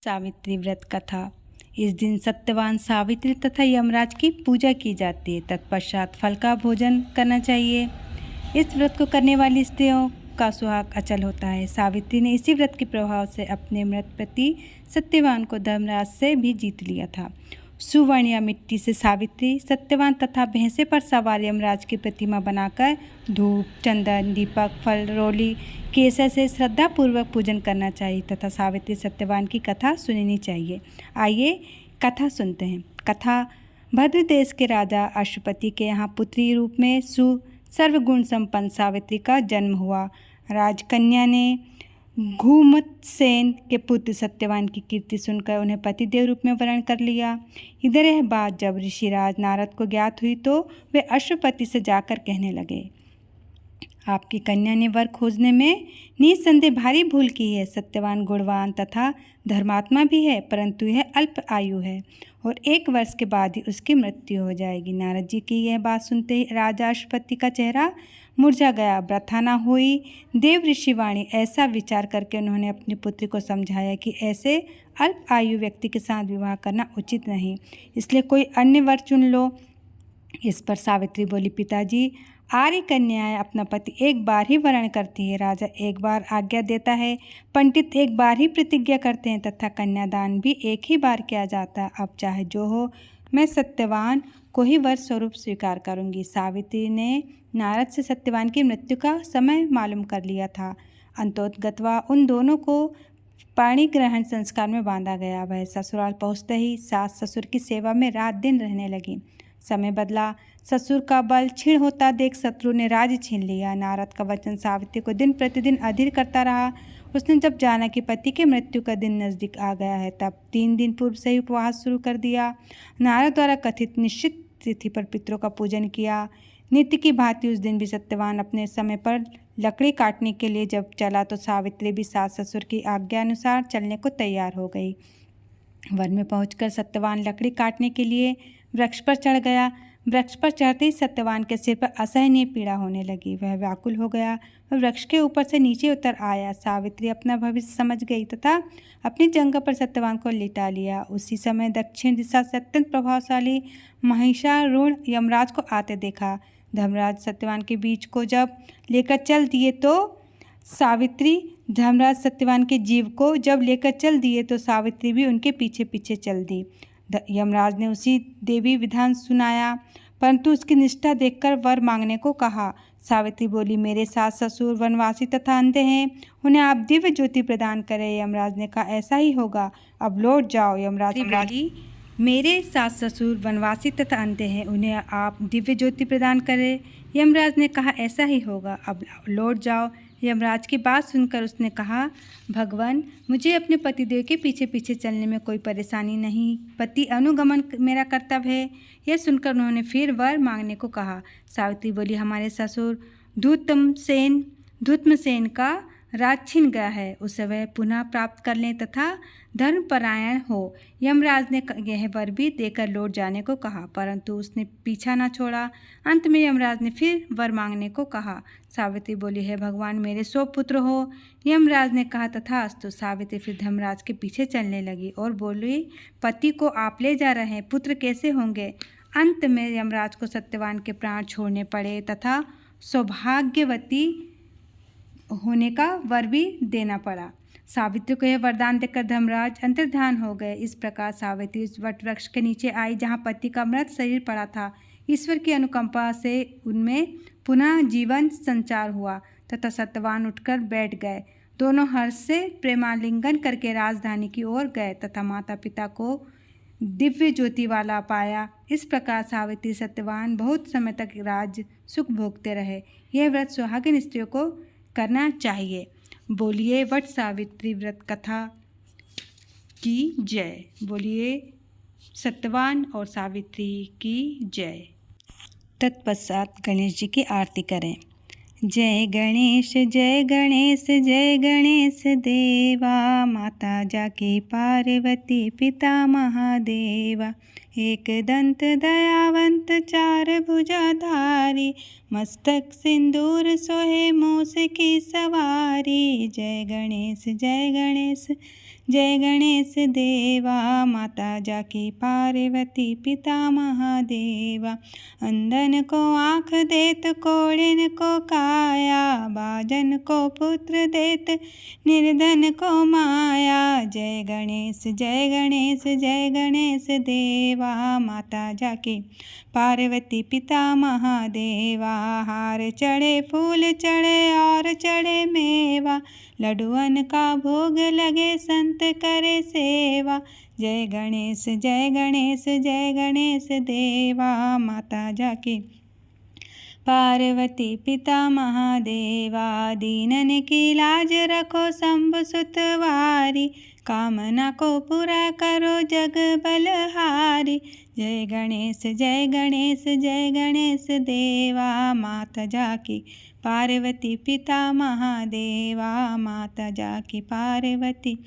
सावित्री व्रत कथा। इस दिन सत्यवान सावित्री तथा यमराज की पूजा की जाती है। तत्पश्चात फल का भोजन करना चाहिए। इस व्रत को करने वाली स्त्रियों का सुहाग अचल होता है। सावित्री ने इसी व्रत के प्रभाव से अपने मृत पति सत्यवान को धर्मराज से भी जीत लिया था। सुवर्ण या मिट्टी से सावित्री, सत्यवान तथा भैंसे पर सवार यमराज की प्रतिमा बनाकर धूप, चंदन, दीपक, फल, रोली, केसर से श्रद्धापूर्वक पूजन करना चाहिए तथा सावित्री सत्यवान की कथा सुननी चाहिए। आइए कथा सुनते हैं। कथा भद्र देश के राजा अश्वपति के यहाँ पुत्री रूप में सर्वगुण संपन्न सावित्री का जन्म हुआ। राजकन्या ने घुमतसेन के पुत्र सत्यवान की कीर्ति सुनकर उन्हें पतिदेव रूप में वरण कर लिया। इधर यह बात जब ऋषिराज नारद को ज्ञात हुई तो वे अश्वपति से जाकर कहने लगे, आपकी कन्या ने वर खोजने में निसंदेह भारी भूल की है। सत्यवान गुणवान तथा धर्मात्मा भी है, परंतु यह अल्प आयु है और 1 वर्ष के बाद ही उसकी मृत्यु हो जाएगी। नारद जी की यह बात सुनते ही राजा अश्वपति का चेहरा मुरझा गया। व्रथा न हुई देव ऋषि वाणी। ऐसा विचार करके उन्होंने अपनी पुत्री को समझाया कि ऐसे अल्प आयु व्यक्ति के साथ विवाह करना उचित नहीं, इसलिए कोई अन्य वर चुन लो। इस पर सावित्री बोली, पिताजी, आर्य कन्याएं अपना पति 1 बार ही वरण करती है। राजा 1 बार आज्ञा देता है, पंडित 1 बार ही प्रतिज्ञा करते हैं तथा कन्यादान भी 1 ही बार किया जाता है। अब चाहे जो हो, मैं सत्यवान को ही वर स्वरूप स्वीकार करूंगी। सावित्री ने नारद से सत्यवान की मृत्यु का समय मालूम कर लिया था। अंतोतगत्वा उन दोनों को पाणी ग्रहण संस्कार में बांधा गया। वह ससुराल पहुँचते ही सास ससुर की सेवा में रात दिन रहने लगी। समय बदला, ससुर का बल क्षीण होता देख शत्रु ने राज्य छीन लिया। नारद का वचन सावित्री को दिन प्रतिदिन अधीर करता रहा। उसने जब जाना कि पति के मृत्यु का दिन नज़दीक आ गया है, तब 3 दिन पूर्व से ही उपवास शुरू कर दिया। नारद द्वारा कथित निश्चित तिथि पर पितरों का पूजन किया। नित्य की भांति उस दिन भी सत्यवान अपने समय पर लकड़ी काटने के लिए जब चला तो सावित्री भी सास ससुर की आज्ञा अनुसार चलने को तैयार हो गई। वन में पहुंचकर सत्यवान लकड़ी काटने के लिए वृक्ष पर चढ़ गया। वृक्ष पर चढ़ते ही सत्यवान के सिर पर असहनीय पीड़ा होने लगी। वह व्याकुल हो गया और वृक्ष के ऊपर से नीचे उतर आया। सावित्री अपना भविष्य समझ गई तथा अपनी जंघा पर सत्यवान को लिटा लिया। उसी समय दक्षिण दिशा से अत्यंत प्रभावशाली महिषारूढ़ यमराज को आते देखा। धर्मराज सत्यवान के बीच को जब लेकर चल दिए तो सावित्री भी उनके पीछे पीछे चल दी। यमराज ने उसी देवी विधान सुनाया, परंतु उसकी निष्ठा देखकर वर मांगने को कहा। सावित्री बोली, मेरे सास ससुर वनवासी तथा अंधे हैं, उन्हें आप दिव्य ज्योति प्रदान करें। यमराज ने कहा, ऐसा ही होगा, अब लौट जाओ। यमराज बोली, मेरे सास ससुर वनवासी तथा अंधे हैं, उन्हें आप दिव्य ज्योति प्रदान करें। यमराज ने कहा, ऐसा ही होगा, अब लौट जाओ। यमराज की बात सुनकर उसने कहा, भगवान, मुझे अपने पतिदेव के पीछे पीछे चलने में कोई परेशानी नहीं, पति अनुगमन मेरा कर्तव्य है। यह सुनकर उन्होंने फिर वर मांगने को कहा। सावित्री बोली, हमारे ससुर धूम्रसेन का राज छिन गया है, उसे वह पुनः प्राप्त कर लें तथा धर्मपरायण हो। यमराज ने यह वर भी देकर लौट जाने को कहा, परंतु उसने पीछा न छोड़ा। अंत में यमराज ने फिर वर मांगने को कहा। सावित्री बोली, है भगवान, मेरे 100 पुत्र हो। यमराज ने कहा, तथास्तु। सावित्री फिर धर्मराज के पीछे चलने लगी और बोली, पति को आप ले जा रहे हैं, पुत्र कैसे होंगे। अंत में यमराज को सत्यवान के प्राण छोड़ने पड़े तथा सौभाग्यवती होने का वर भी देना पड़ा। सावित्री को यह वरदान देकर धर्मराज अंतर्ध्यान हो गए। इस प्रकार सावित्री उस वट वृक्ष के नीचे आई जहाँ पति का मृत शरीर पड़ा था। ईश्वर की अनुकंपा से उनमें पुनः जीवन संचार हुआ तथा सत्यवान उठकर बैठ गए। दोनों हर्ष से प्रेमालिंगन करके राजधानी की ओर गए तथा माता पिता को दिव्य ज्योति वाला पाया। इस प्रकार सावित्री सत्यवान बहुत समय तक राज सुख भोगते रहे। यह व्रत सुहागिन स्त्रियों को करना चाहिए। बोलिए वट सावित्री व्रत कथा की जय। बोलिए सत्यवान और सावित्री की जय। तत्पश्चात गणेश जी की आरती करें। जय गणेश जय गणेश जय गणेश देवा, माता जाकी पार्वती पिता महादेवा। एक दंत दयावंत 4 भुजाधारी, मस्तक सिंदूर सोहे मूस की सवारी। जय गणेश जय गणेश देवा। माता जाकी पार्वती पिता महादेवा। अंधन को आँख देत, कोढ़िन को काया, बाजन को पुत्र देत, निर्धन को माया। जय गणेश जय गणेश जय गणेश देवा। माता जाकी पार्वती पिता महादेवा। हार चढ़े फूल चढ़े और चढ़े मेवा, लड्डुअन का भोग लगे संत करे सेवा। जय गणेश जय गणेश जय गणेश देवा। माता जाकी पार्वती पिता महादेवा। दीनन की लाज रखो शंभु सुतवारी, कामना को पूरा करो जग बलहारी। जय गणेश जय गणेश जय गणेश देवा। माता जाकी पार्वती पिता महादेवा। माता जाकी पार्वती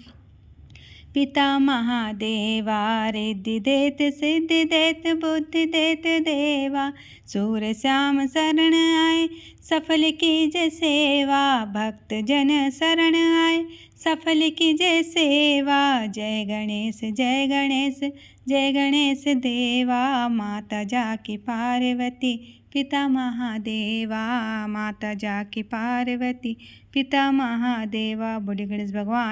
पिता महादेवा। रिद्धि देत सिद्धि देत बुद्धि देत देवा, सूर श्याम शरण आए सफल कीजे सेवा। भक्त जन शरण आए सफल कीजे सेवा। जय गणेश जय गणेश जय गणेश देवा। माता जाकी पार्वती पिता महादेवा। माता जाकी पार्वती पिता महादेवा। बोले गणेश भगवान।